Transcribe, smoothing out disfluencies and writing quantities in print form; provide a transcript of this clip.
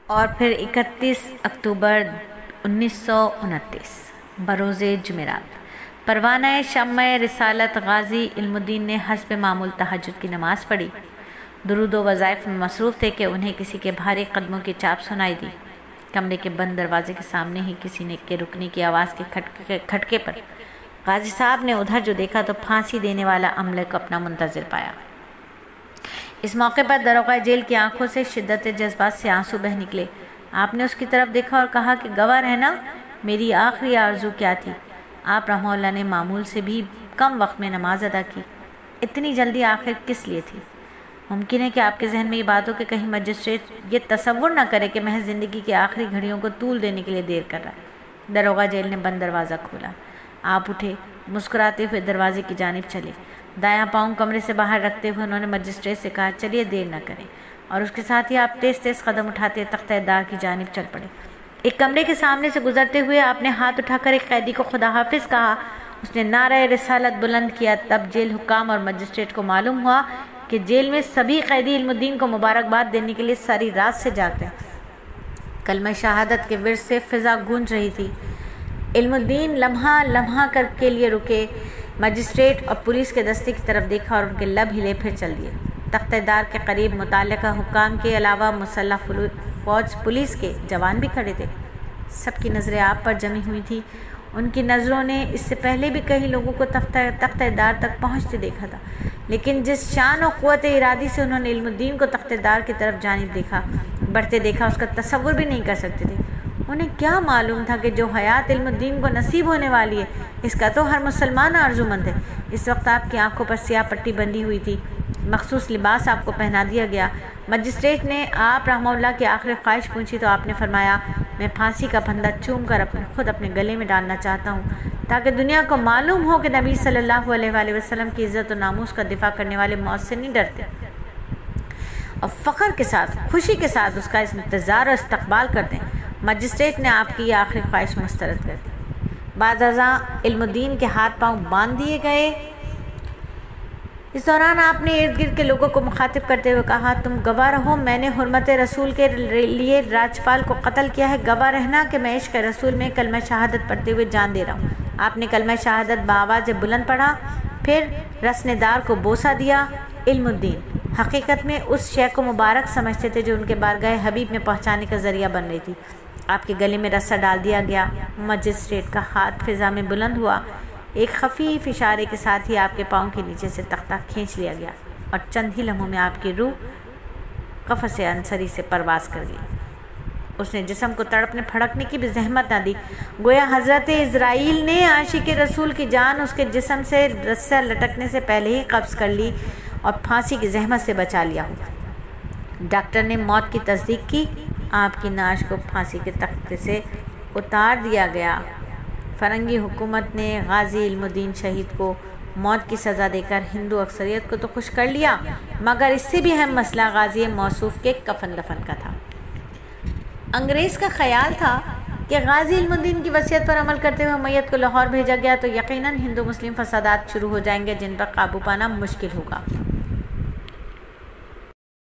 اور پھر 31 اکتوبر 1929 بروز جمعرات پروانہ شمع رسالت غازی علم الدین نے حسب معمول تہجد کی نماز پڑھی۔ درود و وظائف میں مصروف تھے کہ انہیں کسی کے بھاری قدموں کی چاپ سنائی دی۔ کمرے کے بند دروازے کے سامنے ہی کسی نے کے رکنے کی آواز کے کھٹکے پر غازی صاحب نے ادھر جو دیکھا تو پھانسی دینے والا عملے کو اپنا منتظر پایا۔ اس موقع پر داروغہ جیل کی آنکھوں سے شدت جذبات سے آنسو بہہ نکلے۔ آپ نے اس کی طرف دیکھا اور کہا کہ گواہ رہنا میری آخری آرزو کیا تھی۔ آپ رحمہ اللہ نے معمول سے بھی کم وقت میں نماز ادا کی۔ اتنی جلدی آخر کس لیے تھی؟ ممکن ہے کہ آپ کے ذہن میں یہ بات ہو کہ کہیں مجسٹریٹ یہ تصور نہ کرے کہ محض زندگی کی آخری گھڑیوں کو طول دینے کے لیے دیر کر رہا ہے۔ داروغہ جیل نے بند دروازہ کھولا۔ آپ اٹھے، مسکراتے ہوئے دروازے کی جانب چلے۔ دایاں پاؤں کمرے سے باہر رکھتے ہوئے انہوں نے مجسٹریٹ سے کہا، چلیے دیر نہ کریں، اور اس کے ساتھ ہی آپ تیز تیز قدم اٹھاتے تختہ دار کی جانب چل پڑے۔ ایک کمرے کے سامنے سے گزرتے ہوئے آپ نے ہاتھ اٹھا کر ایک قیدی کو خدا حافظ کہا۔ اس نے نعرہ رسالت بلند کیا۔ تب جیل حکام اور مجسٹریٹ کو معلوم ہوا کہ جیل میں سبھی قیدی علم الدین کو مبارکباد دینے کے لیے ساری رات سے جاگ رہے ہیں۔ کلمہ شہادت کے ورد سے فضا گونج رہی تھی۔ علم الدین لمحہ لمحہ کے لیے رکے، مجسٹریٹ اور پولیس کے دستے کی طرف دیکھا اور ان کے لب ہلے، پھر چل دیے۔ تختہ دار کے قریب متعلقہ حکام کے علاوہ مسلح فوج پولیس کے جوان بھی کھڑے تھے۔ سب کی نظریں آپ پر جمی ہوئی تھی۔ ان کی نظروں نے اس سے پہلے بھی کئی لوگوں کو تختہ دار تک پہنچتے دیکھا تھا، لیکن جس شان و قوت ارادی سے انہوں نے علم الدین کو تختہ دار کی طرف جانب بڑھتے دیکھا، اس کا تصور بھی نہیں کر سکتے تھے۔ انہیں کیا معلوم تھا کہ جو حیات علم الدین کو نصیب ہونے والی ہے، اس کا تو ہر مسلمان آرزومند ہے۔ اس وقت آپ کی آنکھوں پر سیاہ پٹی بندھی ہوئی تھی، مخصوص لباس آپ کو پہنا دیا گیا۔ مجسٹریٹ نے آپ رحمہ اللہ کی آخری خواہش پوچھی تو آپ نے فرمایا، میں پھانسی کا پھندا چوم کر خود اپنے گلے میں ڈالنا چاہتا ہوں، تاکہ دنیا کو معلوم ہو کہ نبی صلی اللہ علیہ وآلہ وسلم کی عزت و ناموس کا دفاع کرنے والے موت سے نہیں ڈرتے، اور فخر کے ساتھ، خوشی کے ساتھ اس کا انتظار اور استقبال کرتے ہیں۔ مجسٹریٹ نے آپ کی یہ آخری خواہش مسترد کر دی۔ بعد ازاں علم الدین کے ہاتھ پاؤں باندھ دیے گئے۔ اس دوران آپ نے ارد گرد کے لوگوں کو مخاطب کرتے ہوئے کہا، تم گواہ رہو، میں نے حرمت رسول کے لیے راجپال کو قتل کیا ہے۔ گواہ رہنا کہ میں عشق رسول میں کلمہ شہادت پڑھتے ہوئے جان دے رہا ہوں۔ آپ نے کلمہ شہادت بآواز بلند پڑھا، پھر رسنے دار کو بوسہ دیا۔ علم الدین حقیقت میں اس شے کو مبارک سمجھتے تھے جو ان کے بارگاہ حبیب میں پہنچانے کا ذریعہ بن رہی تھی۔ آپ کے گلے میں رسہ ڈال دیا گیا۔ مجسٹریٹ کا ہاتھ فضا میں بلند ہوا، ایک خفیف اشارے کے ساتھ ہی آپ کے پاؤں کے نیچے سے تختہ کھینچ لیا گیا، اور چند ہی لمحوں میں آپ کی روح قفس عنصری سے پرواز کر گئی۔ اس نے جسم کو تڑپنے پھڑکنے کی بھی زحمت نہ دی، گویا حضرت اسرائیل نے عاشق رسول کی جان اس کے جسم سے رسہ لٹکنے سے پہلے ہی قبض کر لی اور پھانسی کی زحمت سے بچا لیا ہو۔ ڈاکٹر نے موت کی تصدیق کی، آپ کی نعش کو پھانسی کے تختے سے اتار دیا گیا۔ فرنگی حکومت نے غازی علم الدین شہید کو موت کی سزا دے کر ہندو اکثریت کو تو خوش کر لیا، مگر اس سے بھی اہم مسئلہ غازی موصوف کے کفن دفن کا تھا۔ انگریز کا خیال تھا کہ غازی علم الدین کی وصیت پر عمل کرتے ہوئے میت کو لاہور بھیجا گیا تو یقیناً ہندو مسلم فسادات شروع ہو جائیں گے جن پر قابو پانا مشکل ہوگا۔